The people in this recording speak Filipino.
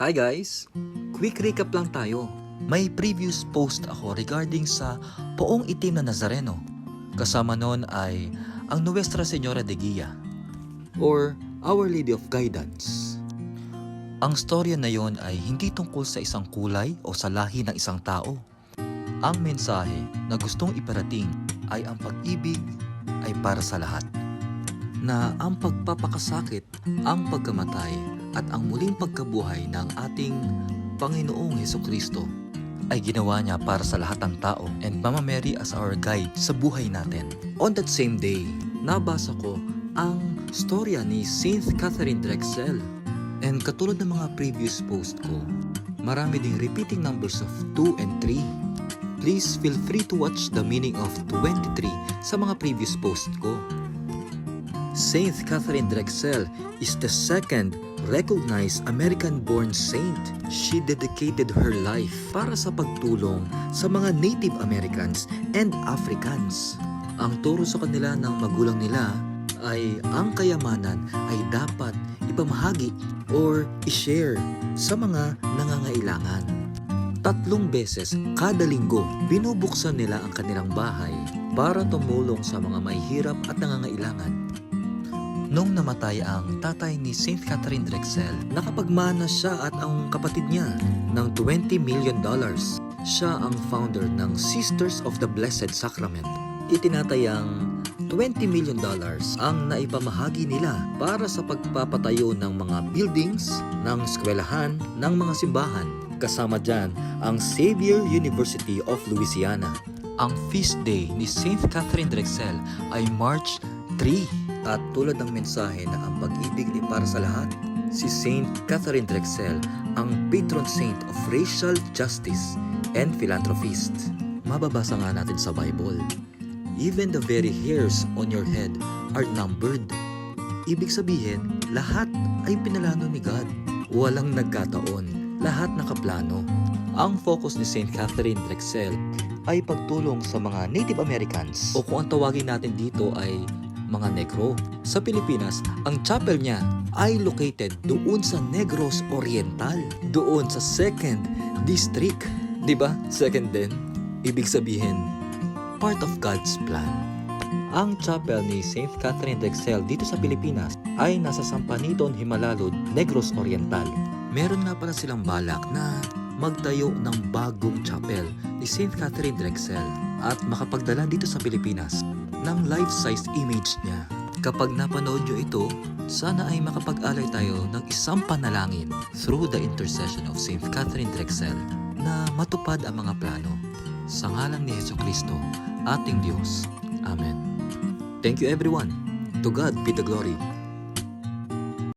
Hi guys! Quick recap lang tayo. May previous post ako regarding sa Poong Itim na Nazareno. Kasama nun ay ang Nuestra Señora de Guia or Our Lady of Guidance. Ang storya na yon ay hindi tungkol sa isang kulay o sa lahi ng isang tao. Ang mensahe na gustong iparating ay ang pag-ibig ay para sa lahat. Na ang pagpapakasakit, ang pagkamatay, at ang muling pagkabuhay ng ating Panginoong Hesukristo ay ginawa niya para sa lahat ng tao and Mama Mary as our guide sa buhay natin. On that same day, nabasa ko ang storya ni Saint Catherine Drexel. And katulad ng mga previous post ko, marami ding repeating numbers of 2 and 3. Please feel free to watch the meaning of 23 sa mga previous post ko. Saint Catherine Drexel is the second recognized American-born saint. She dedicated her life para sa pagtulong sa mga Native Americans and Africans. Ang turo sa kanila ng magulang nila ay ang kayamanan ay dapat ipamahagi or i-share sa mga nangangailangan. 3 beses kada linggo, binubuksan nila ang kanilang bahay para tumulong sa mga mahihirap at nangangailangan. Nung namatay ang tatay ni Saint Catherine Drexel, nakapagmana siya at ang kapatid niya ng $20 million. Siya ang founder ng Sisters of the Blessed Sacrament. Itinatayang $20 million ang naipamahagi nila para sa pagpapatayo ng mga buildings, ng eskwelahan, ng mga simbahan. Kasama dyan ang Xavier University of Louisiana. Ang feast day ni Saint Catherine Drexel ay March 3. At tulad ng mensahe na ang pag-ibig ay para sa lahat, si Saint Catherine Drexel ang patron saint of racial justice and philanthropist. Mababasa nga natin sa Bible, even the very hairs on your head are numbered. Ibig sabihin, lahat ay pinalano ni God. Walang nagkataon, lahat nakaplano. Ang focus ni Saint Catherine Drexel ay pagtulong sa mga Native Americans o kung ang tawagin natin dito ay mga Negro. Sa Pilipinas, ang chapel niya ay located doon sa Negros Oriental, doon sa 2nd District. Diba? 2nd din. Ibig sabihin, part of God's plan. Ang chapel ni Saint Catherine Drexel dito sa Pilipinas ay nasa Sampaniton, Himalalud, Negros Oriental. Meron nga pala silang balak na magtayo ng bagong chapel ni Saint Catherine Drexel at makapagdala dito sa Pilipinas ng life-size image niya. Kapag napanood nyo ito, sana ay makapag-alay tayo ng isang panalangin through the intercession of Saint Catherine Drexel na matupad ang mga plano. Sa ngalan ni Hesukristo, ating Diyos. Amen. Thank you everyone. To God be the glory.